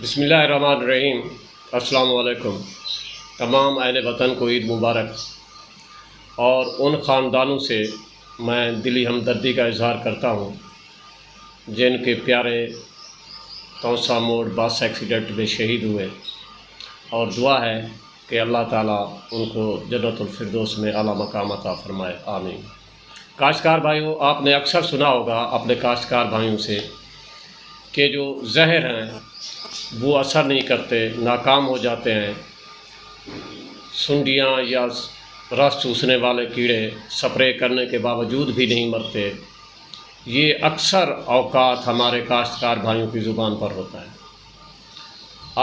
بسم اللہ الرحمن الرحیم۔ السلام علیکم۔ تمام اہل وطن کو عید مبارک، اور ان خاندانوں سے میں دلی ہمدردی کا اظہار کرتا ہوں جن کے پیارے توسا موڑ بس ایکسیڈنٹ میں شہید ہوئے، اور دعا ہے کہ اللہ تعالیٰ ان کو جنت الفردوس میں اعلیٰ مقام عطا فرمائے، آمین۔ کاشتکار بھائیوں، آپ نے اکثر سنا ہوگا اپنے کاشتکار بھائیوں سے کہ جو زہر ہیں وہ اثر نہیں کرتے، ناکام ہو جاتے ہیں۔ سنڈیاں یا رس چوسنے والے کیڑے سپرے کرنے کے باوجود بھی نہیں مرتے۔ یہ اکثر اوقات ہمارے کاشتکار بھائیوں کی زبان پر ہوتا ہے۔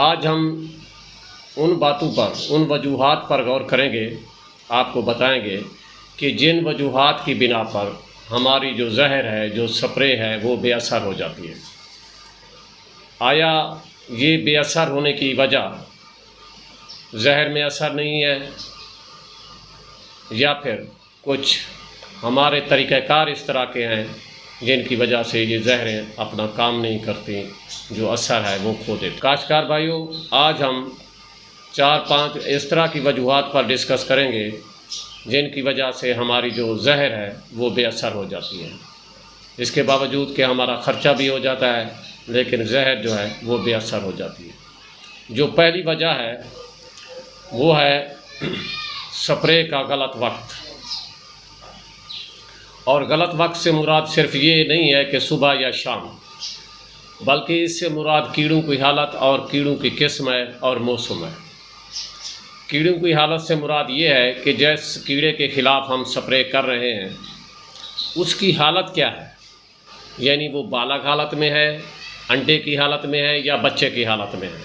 آج ہم ان باتوں پر، ان وجوہات پر غور کریں گے، آپ کو بتائیں گے کہ جن وجوہات کی بنا پر ہماری جو زہر ہے، جو سپرے ہے، وہ بے اثر ہو جاتی ہے۔ آیا یہ بے اثر ہونے کی وجہ زہر میں اثر نہیں ہے، یا پھر کچھ ہمارے طریقہ کار اس طرح کے ہیں جن کی وجہ سے یہ زہریں اپنا کام نہیں کرتی، جو اثر ہے وہ کھو دیتی؟ کاشتکار بھائیوں، آج ہم 4-5 اس طرح کی وجوہات پر ڈسکس کریں گے جن کی وجہ سے ہماری جو زہر ہے وہ بے اثر ہو جاتی ہے، اس کے باوجود کہ ہمارا خرچہ بھی ہو جاتا ہے، لیکن زہر جو ہے وہ بے اثر ہو جاتی ہے۔ جو پہلی وجہ ہے وہ ہے سپرے کا غلط وقت۔ اور غلط وقت سے مراد صرف یہ نہیں ہے کہ صبح یا شام، بلکہ اس سے مراد کیڑوں کی حالت اور کیڑوں کی قسم ہے اور موسم ہے۔ کیڑوں کی حالت سے مراد یہ ہے کہ جس کیڑے کے خلاف ہم سپرے کر رہے ہیں اس کی حالت کیا ہے، یعنی وہ بالغ حالت میں ہے، انڈے کی حالت میں ہے، یا بچے کی حالت میں ہے۔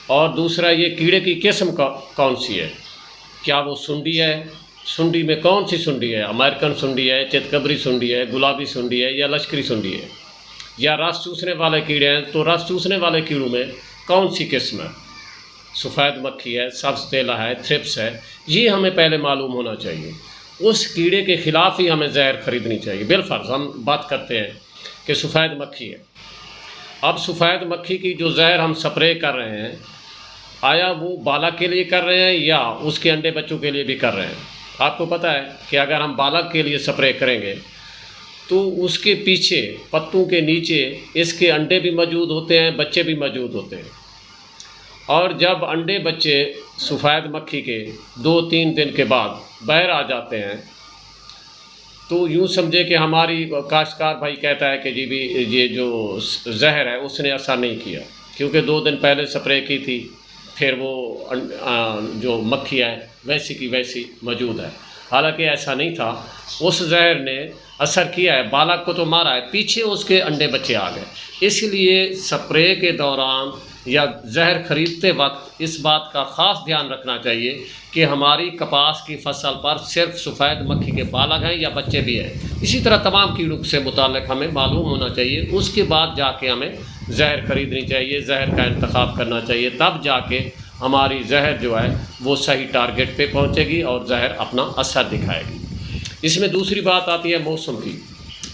اور دوسرا، یہ کیڑے کی قسم کون سی ہے، کیا وہ سنڈی ہے، سنڈی میں کون سی سنڈی ہے، امریکن سنڈی ہے، چتکبری سنڈی ہے، گلابی سنڈی ہے، یا لشکری سنڈی ہے، یا رس چوسنے والے کیڑے ہیں تو رس چوسنے والے کیڑوں میں کون سی قسم ہے، سفید مکھی ہے، سبز تیلا ہے، تھرپس ہے۔ یہ ہمیں پہلے معلوم ہونا چاہیے، اس کیڑے کے خلاف ہی ہمیں زہر خریدنی چاہیے۔ بالفرض ہم بات کرتے ہیں کہ سفید مکھی ہے، اب سفید مکھی کی جو زہر ہم سپرے کر رہے ہیں، آیا وہ بالغ کے لیے کر رہے ہیں یا اس کے انڈے بچوں کے لیے بھی کر رہے ہیں؟ آپ کو پتہ ہے کہ اگر ہم بالغ کے لیے سپرے کریں گے تو اس کے پیچھے پتوں کے نیچے اس کے انڈے بھی موجود ہوتے ہیں، بچے بھی موجود ہوتے ہیں، اور جب انڈے بچے سفید مکھی کے 2-3 دن کے بعد باہر آ جاتے ہیں تو یوں سمجھے کہ ہماری کاشتکار بھائی کہتا ہے کہ جی بھی یہ جو زہر ہے اس نے اثر نہیں کیا، کیونکہ 2 دن پہلے سپرے کی تھی، پھر وہ جو مکھی ہے ویسی کی ویسی موجود ہے۔ حالانکہ ایسا نہیں تھا، اس زہر نے اثر کیا ہے، بالغ کو تو مارا ہے، پیچھے اس کے انڈے بچے آ گئے۔ اس لیے سپرے کے دوران یا زہر خریدتے وقت اس بات کا خاص دھیان رکھنا چاہیے کہ ہماری کپاس کی فصل پر صرف سفید مکھی کے بالغ ہیں یا بچے بھی ہیں۔ اسی طرح تمام کیڑوں سے متعلق ہمیں معلوم ہونا چاہیے، اس کے بعد جا کے ہمیں زہر خریدنی چاہیے، زہر کا انتخاب کرنا چاہیے، تب جا کے ہماری زہر جو ہے وہ صحیح ٹارگٹ پہ پہنچے گی اور زہر اپنا اثر دکھائے گی۔ اس میں دوسری بات آتی ہے موسم کی۔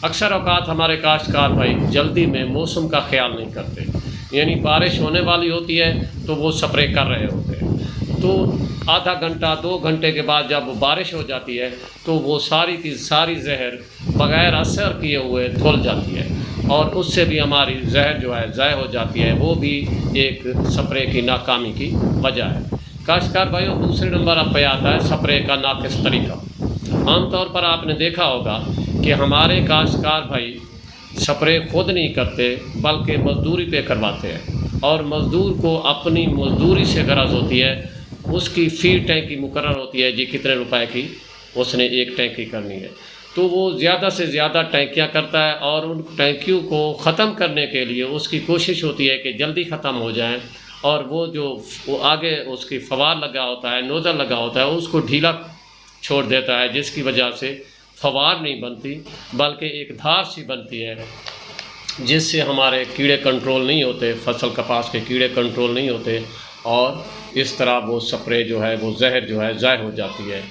اکثر اوقات ہمارے کاشتکار بھائی جلدی میں موسم کا خیال نہیں کرتے، یعنی بارش ہونے والی ہوتی ہے تو وہ سپرے کر رہے ہوتے ہیں، تو آدھا گھنٹہ 2 گھنٹے کے بعد جب وہ بارش ہو جاتی ہے تو وہ ساری کی ساری زہر بغیر اثر کیے ہوئے دھل جاتی ہے، اور اس سے بھی ہماری زہر جو ہے ضائع ہو جاتی ہے۔ وہ بھی ایک سپرے کی ناکامی کی وجہ ہے۔ کاشتکار بھائیوں، دوسرے نمبر پہ آتا ہے سپرے کا ناقص طریقہ۔ عام طور پر آپ نے دیکھا ہوگا کہ ہمارے کاشتکار بھائی سپرے خود نہیں کرتے بلکہ مزدوری پہ کرواتے ہیں، اور مزدور کو اپنی مزدوری سے غرض ہوتی ہے، اس کی فی ٹینکی مقرر ہوتی ہے، جی کتنے روپے کی اس نے ایک ٹینکی کرنی ہے، تو وہ زیادہ سے زیادہ ٹینکیاں کرتا ہے، اور ان ٹینکیوں کو ختم کرنے کے لیے اس کی کوشش ہوتی ہے کہ جلدی ختم ہو جائیں، اور وہ جو آگے اس کی فوار لگا ہوتا ہے، نوزل لگا ہوتا ہے، اس کو ڈھیلا چھوڑ دیتا ہے، جس کی وجہ سے فوار نہیں بنتی بلکہ ایک دھار سی بنتی ہے، جس سے ہمارے کیڑے کنٹرول نہیں ہوتے، فصل کپاس کے کیڑے کنٹرول نہیں ہوتے، اور اس طرح وہ سپرے جو ہے وہ زہر جو ہے ضائع ہو جاتی ہے۔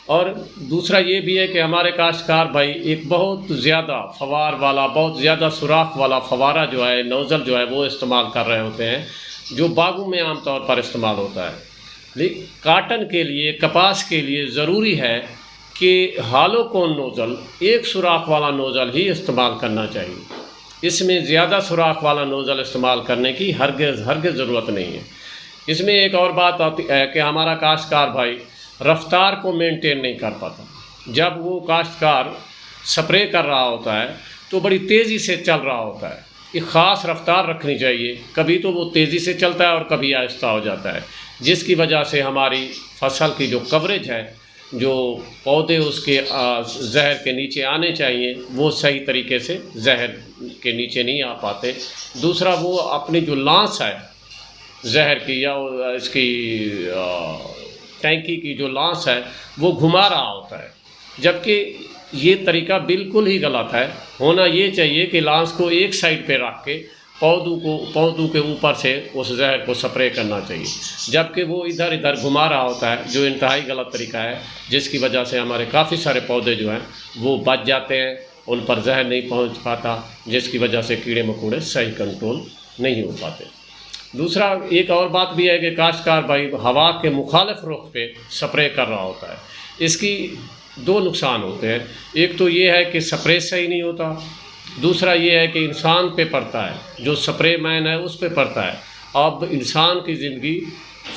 اور دوسرا یہ بھی ہے کہ ہمارے کاشتکار بھائی ایک بہت زیادہ فوار والا، بہت زیادہ سوراخ والا فوارہ جو ہے، نوزل جو ہے وہ استعمال کر رہے ہوتے ہیں، جو باغوں میں عام طور پر استعمال ہوتا ہے۔ لیکن کاٹن کے لیے، کپاس کے لیے ضروری ہے کہ ہالو کون نوزل، ایک سوراخ والا نوزل ہی استعمال کرنا چاہیے۔ اس میں زیادہ سوراخ والا نوزل استعمال کرنے کی ہرگز ضرورت نہیں ہے۔ اس میں ایک اور بات آتی ہے کہ ہمارا کاشتکار بھائی رفتار کو مینٹین نہیں کر پاتا۔ جب وہ کاشتکار سپرے کر رہا ہوتا ہے تو بڑی تیزی سے چل رہا ہوتا ہے، ایک خاص رفتار رکھنی چاہیے، کبھی تو وہ تیزی سے چلتا ہے اور کبھی آہستہ ہو جاتا ہے، جس کی وجہ سے ہماری فصل کی جو کوریج ہے، جو پودے اس کے زہر کے نیچے آنے چاہیے وہ صحیح طریقے سے زہر کے نیچے نہیں آ پاتے۔ دوسرا وہ اپنی جو لانس ہے زہر کی یا اس کی ٹینکی کی جو لانس ہے وہ گھما رہا ہوتا ہے، جبکہ یہ طریقہ بالکل ہی غلط ہے۔ ہونا یہ چاہیے کہ لانس کو ایک سائڈ پہ رکھ کے پودوں کے اوپر سے اس زہر کو سپرے کرنا چاہیے، جبکہ وہ ادھر ادھر گھما رہا ہوتا ہے، جو انتہائی غلط طریقہ ہے، جس کی وجہ سے ہمارے کافی سارے پودے جو ہیں وہ بچ جاتے ہیں، ان پر زہر نہیں پہنچ پاتا، جس کی وجہ سے کیڑے مکوڑے صحیح کنٹرول نہیں ہو پاتے۔ دوسرا ایک اور بات بھی ہے کہ کاشتکار بھائی ہوا کے مخالف رخ پہ سپرے کر رہا ہوتا ہے، اس کی دو نقصان ہوتے ہیں۔ ایک تو یہ ہے کہ سپرے صحیح نہیں ہوتا، دوسرا یہ ہے کہ انسان پہ پڑتا ہے، جو سپرے مین ہے اس پہ پڑتا ہے۔ اب انسان کی زندگی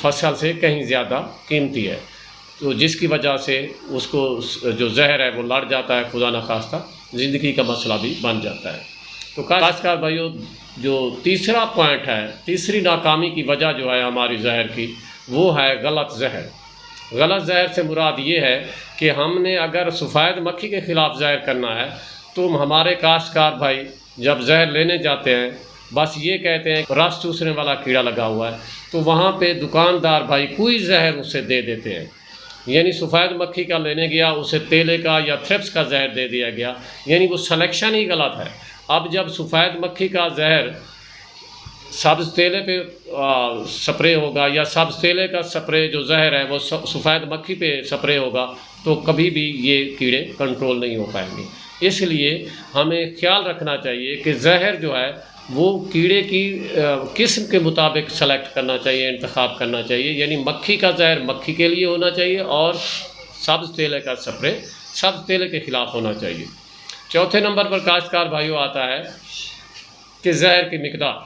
فصل سے کہیں زیادہ قیمتی ہے، تو جس کی وجہ سے اس کو جو زہر ہے وہ لڑ جاتا ہے، خدا نخواستہ زندگی کا مسئلہ بھی بن جاتا ہے۔ تو کاشتکار بھائیوں، جو تیسرا پوائنٹ ہے، تیسری ناکامی کی وجہ جو ہے ہماری زہر کی، وہ ہے غلط زہر۔ غلط زہر سے مراد یہ ہے کہ ہم نے اگر سفید مکھی کے خلاف زہر کرنا ہے تو ہمارے کاشتکار بھائی جب زہر لینے جاتے ہیں بس یہ کہتے ہیں رس چوسنے والا کیڑا لگا ہوا ہے، تو وہاں پہ دکاندار بھائی کوئی زہر اسے دے دیتے ہیں، یعنی سفید مکھی کا لینے گیا اسے تیلے کا یا تھرپس کا زہر دے دیا گیا، یعنی وہ سلیکشن ہی غلط ہے۔ اب جب سفید مکھی کا زہر سبز تیلے پہ سپرے ہوگا یا سبز تیلے کا سپرے جو زہر ہے وہ سفید مکھی پہ سپرے ہوگا تو کبھی بھی یہ کیڑے کنٹرول نہیں ہو پائیں گے۔ اس لیے ہمیں خیال رکھنا چاہیے کہ زہر جو ہے وہ کیڑے کی قسم کے مطابق سلیکٹ کرنا چاہیے، انتخاب کرنا چاہیے، یعنی مکھی کا زہر مکھی کے لیے ہونا چاہیے اور سبز تیلے کا سپرے سبز تیلے کے خلاف ہونا چاہیے۔ چوتھے نمبر پر کاشتکار بھائیوں آتا ہے کہ زہر کی مقدار۔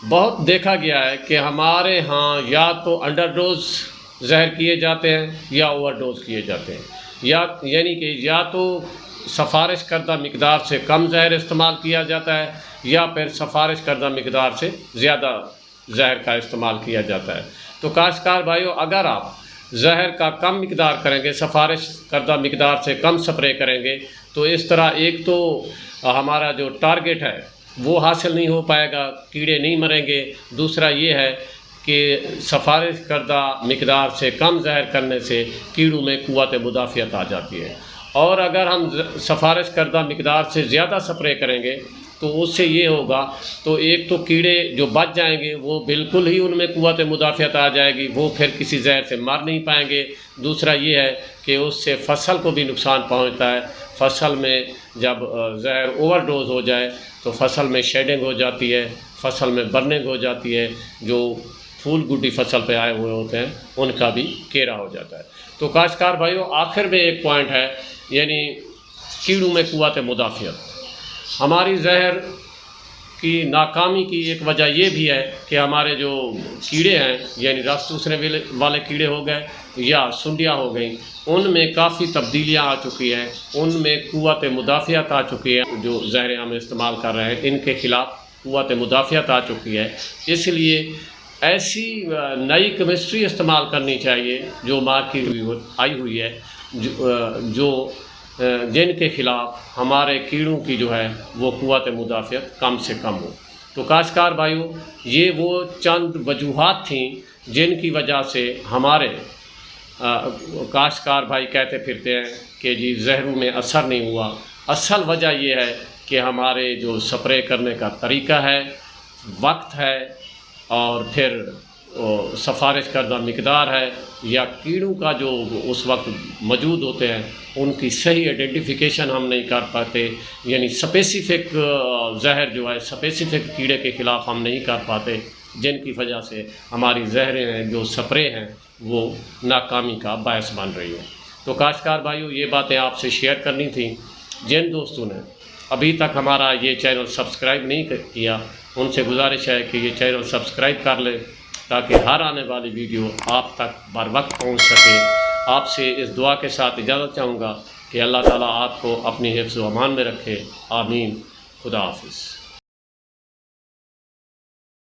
بہت دیکھا گیا ہے کہ ہمارے ہاں یا تو انڈر ڈوز زہر کیے جاتے ہیں یا اوور ڈوز کیے جاتے ہیں، یعنی کہ یا تو سفارش کردہ مقدار سے کم زہر استعمال کیا جاتا ہے یا پھر سفارش کردہ مقدار سے زیادہ زہر کا استعمال کیا جاتا ہے۔ تو کاشتکار بھائیوں، اگر آپ زہر کا کم مقدار کریں گے، سفارش کردہ مقدار سے کم سپرے کریں گے، تو اس طرح ایک تو ہمارا جو ٹارگٹ ہے وہ حاصل نہیں ہو پائے گا، کیڑے نہیں مریں گے۔ دوسرا یہ ہے کہ سفارش کردہ مقدار سے کم زہر کرنے سے کیڑوں میں قوت مدافعت آ جاتی ہے، اور اگر ہم سفارش کردہ مقدار سے زیادہ سپرے کریں گے تو اس سے یہ ہوگا، تو ایک تو کیڑے جو بچ جائیں گے وہ بالکل ہی ان میں قوت مدافعت آ جائے گی، وہ پھر کسی زہر سے مر نہیں پائیں گے۔ دوسرا یہ ہے کہ اس سے فصل کو بھی نقصان پہنچتا ہے۔ فصل میں جب زہر اوور ڈوز ہو جائے تو فصل میں شیڈنگ ہو جاتی ہے، فصل میں برننگ ہو جاتی ہے، جو پھول گڈی فصل پہ آئے ہوئے ہوتے ہیں ان کا بھی کیرا ہو جاتا ہے۔ تو کاشتکار بھائیوں، آخر میں ایک پوائنٹ ہے، یعنی کیڑوں میں قوت مدافعت۔ ہماری زہر کی ناکامی کی ایک وجہ یہ بھی ہے کہ ہمارے جو کیڑے ہیں، یعنی رس چوسنے والے کیڑے ہو گئے یا سنڈیاں ہو گئیں، ان میں کافی تبدیلیاں آ چکی ہیں، ان میں قوت مدافعت آ چکی ہے۔ جو زہریں ہم استعمال کر رہے ہیں ان کے خلاف قوت مدافعت آ چکی ہے، اس لیے ایسی نئی کیمسٹری استعمال کرنی چاہیے جو مارکیٹ میں آئی ہوئی ہے، جن کے خلاف ہمارے کیڑوں کی جو ہے وہ قوت مدافعت کم سے کم ہو۔ تو کاشتکار بھائیوں، یہ وہ چند وجوہات تھیں جن کی وجہ سے ہمارے کاشتکار بھائی کہتے پھرتے ہیں کہ جی زہروں میں اثر نہیں ہوا۔ اصل وجہ یہ ہے کہ ہمارے جو سپرے کرنے کا طریقہ ہے، وقت ہے، اور پھر سفارش کردہ مقدار ہے یا کیڑوں کا جو اس وقت موجود ہوتے ہیں ان کی صحیح آئیڈینٹیفیکیشن ہم نہیں کر پاتے، یعنی سپیسیفک زہر جو ہے سپیسیفک کیڑے کے خلاف ہم نہیں کر پاتے، جن کی وجہ سے ہماری زہریں ہیں جو سپرے ہیں وہ ناکامی کا باعث بن رہی ہیں۔ تو کاشتکار بھائیوں، یہ باتیں آپ سے شیئر کرنی تھیں۔ جن دوستوں نے ابھی تک ہمارا یہ چینل سبسکرائب نہیں کیا ان سے گزارش ہے کہ یہ چینل سبسکرائب کر لیں تاکہ ہر آنے والی ویڈیو آپ تک بر وقت پہنچ سکے۔ آپ سے اس دعا کے ساتھ اجازت چاہوں گا کہ اللہ تعالیٰ آپ کو اپنی حفظ و امان میں رکھے، آمین۔ خدا حافظ۔